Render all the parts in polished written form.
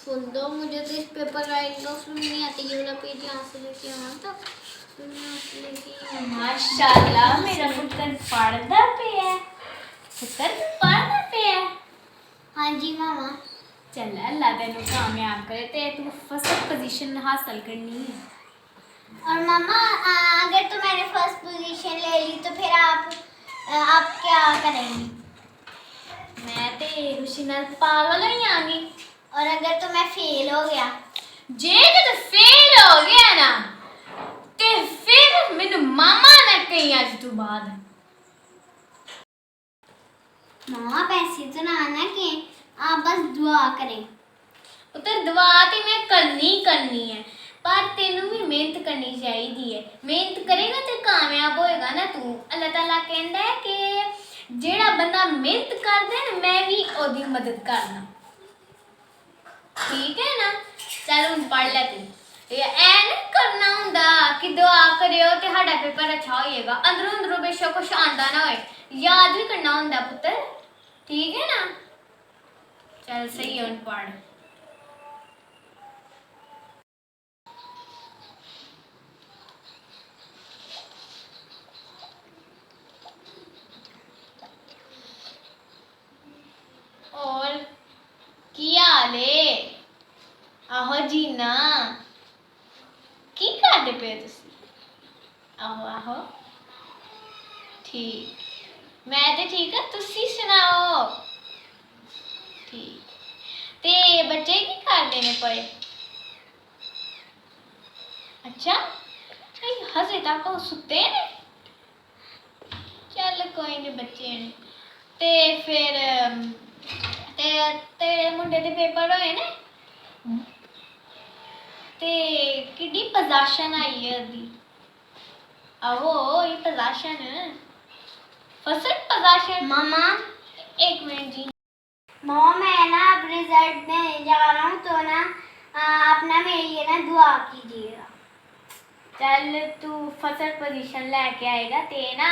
सुन दो, मुझे तो इस पेपर राइट ऑफ नहीं आती। ये वाला पेज यहाँ से लेके आना था, माशाल्लाह मेरा पुत्र पढ़दा पिया। पुत्र पढ़दा पिया? हाँ जी मामा। चल अल्लाह तेनू कामयाब करे ते तू फर्स्ट पोजीशन हासिल करनी है। और मामा अगर तो मैंने फर्स्ट पोजीशन ले ली तो फिर आप क्या करेंगी? मैं ते खुशी नाल पागल हो जाऊंगी। और अगर तो मैं फेल हो गया? जे तो फेल हो गया ना ते फिर मैनू मामा ना कही अज तू बाद। मामा पैसे तो ना आना के, आप बस दुआ करें। पुत्र दुआ ते मैं करनी है, पर तेनू भी मेहनत करनी चाहिए है। मेहनत करेगा तो कामयाब होएगा ना तू। अल्लाह ताला कहता है कि जेड़ा बंदा मेहनत करदा है मैं भी ओदी मदद करना। ठीक है ना? चल हुन पढ़ ले तू। ऐ नहीं करना हुंदा कि दुआ करियो ते साडा पेपर अच्छा होएगा। अंदरों बेशक कुछ आंदा ना होए, याद भी करना हुंदा पुत्र। ठीक है ना? चल सही हुन पढ़। और की हाल है? आहो जीना की करदे पे तुसी? आहो ठीक, मैं ते ठीक है, तुसी सुनाओ? ठीक ते बच्चे की करदे ने पए? अच्छा हजे तक वो सुते ने? चल कोई नहीं बच्चे ने ते फिर तेरे मुंडे दे पेपर होए ने ते किड्डी पोजीशन आई है ओदी? आहो ये पोजीशन फर्स्ट पोजीशन। मामा एक मिनट जी। मामा मैं ना अब रिजल्ट में जा रहा हूँ तो ना आप ना मेरे लिए ना दुआ कीजिएगा। चल तू फर्स्ट पोजीशन लेके आएगा ते ना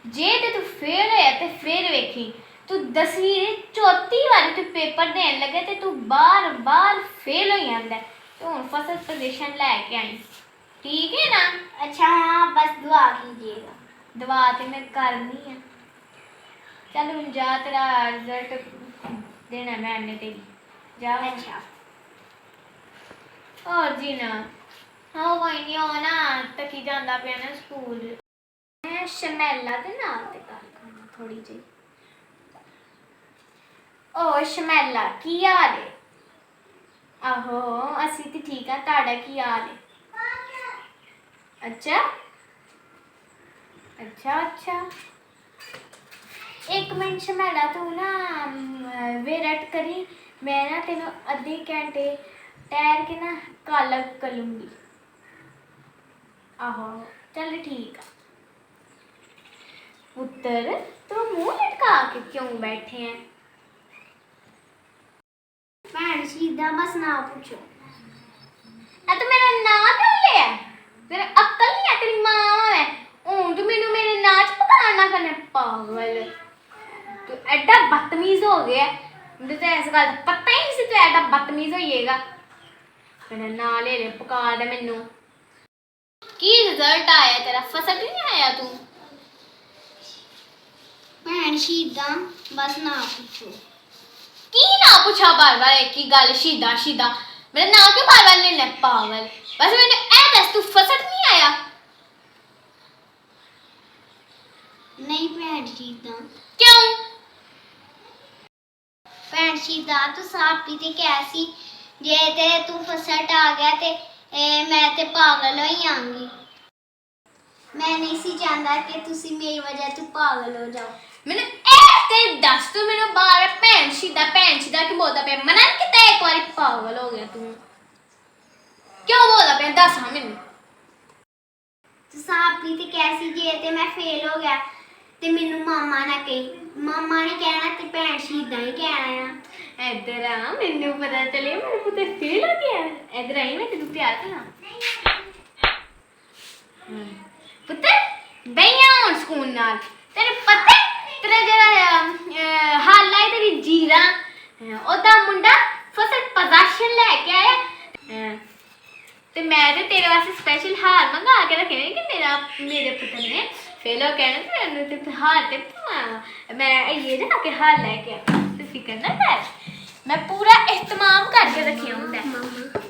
जे ते तू फेल होया ते फिर वेखी तू 10वीं दे चौथी बारी तू पेपर देन लगे ते तू बार बार फेल हो जांदा। तू हुन फर्स्ट पोजीशन लेके आई, ठीक है ना? अच्छा हाँ, बस दुआ कीजिएगा। दुआ ते मैं करनी है। चल हुन जा, तेरा रिजल्ट देना मैम ने तेरी। जा। अच्छा और जी ना हाँ कोई नहीं हो ना तकी जांदा पिया ना स्कूल। मैं शमैला दे नाल ते गल करना थोड़ी जी। ओ शमैला की हाल है? आहो असी ते ठीक है, ताड़ा की हाल है? अच्छा अच्छा अच्छा एक मिनट शमैला तू ना वेट करी, मैं ना तेनों अद्धे घंटे ठहर के ना कल कर लूँगी। आहो चल ठीक है। पुत्र तू मुंह लटका के क्यों बैठे हैं? भैन सीधा बस ना पूछो। तो मेरा नाम क्यों लिया? तेरे अक्ल नहीं है, तेरी माँ है तू मैनू मेरे नाच पकाना करना। पागल तू एडा बदतमीज हो गया। मुझे तो इस गल पता ही नहीं सी तू एडा बदतमीज होइएगा। मेरा नाम ले ले पका दे मैनू। की रिजल्ट आया तेरा? फर्स्ट नहीं आया तू? भैन सीधा बस ना पूछो। की ना पूछा बार बार एक ही गल शीदा शीदा। मेरा नाम क्यों बार बार लेना? पागल बस मैंने ऐ दस तू फर्स्ट नहीं आया? नहीं भैन सीधा। क्यों? भैन सीधा तू साफ पीते कैसी जे ते तू फर्स्ट आ गया ते मैं ते पागल हो जाऊंगी। मैं नहीं सी चाहता कि तुसी मेरी वजह तू पागल हो जाओ। मैंने ऐसे दस तू मैंने बार भैन सीधा क्यों बोलता पे? मना नहीं किता एक बारी? पागल हो गया तू। क्यों बोलता पे? दस हाँ मैनू। तू साफ पीते कैसी जे ते मैं फेल हो गया ते मैनू मामा ना कही। मामा ने कहना ते भैन सीधा ही कहना है। इधर आ, मैनू पता चले मेरे पुत्र फेल हो गया। इधर आई, मैं तेनू प्यार करा। पुत्र बइया हुन स्कूल नाल तेरे पता तेरा जेड़ा हाल है तेरी जीरा ओदा मुंडा फर्स्ट पोजीशन ਤੇ ਮੈਂ ਤੇ ਤੇਰੇ ਵਾਸਤੇ ਸਪੈਸ਼ਲ ਹਾਰ ਮੰਗਾ ਕੇ ਰੱਖੇ ਨੇ ਕਿ ਮੇਰੇ ਪੁੱਤਰ ਨੇ ਫਿਰ ਉਹ ਕਹਿਣਾ ਤੈਨੂੰ ਤੇ ਹਾਰ ਤੇ ਮੈਂ ਇਹ ਜਾ ਕੇ ਹਾਰ ਲੈ ਕੇ ਆ ਤੂੰ ਫਿਕਰ ਨਾ ਕਰ ਮੈਂ ਪੂਰਾ ਇhtਮਾਮ ਕਰਕੇ ਰੱਖਿਆ ਹੁੰਦਾ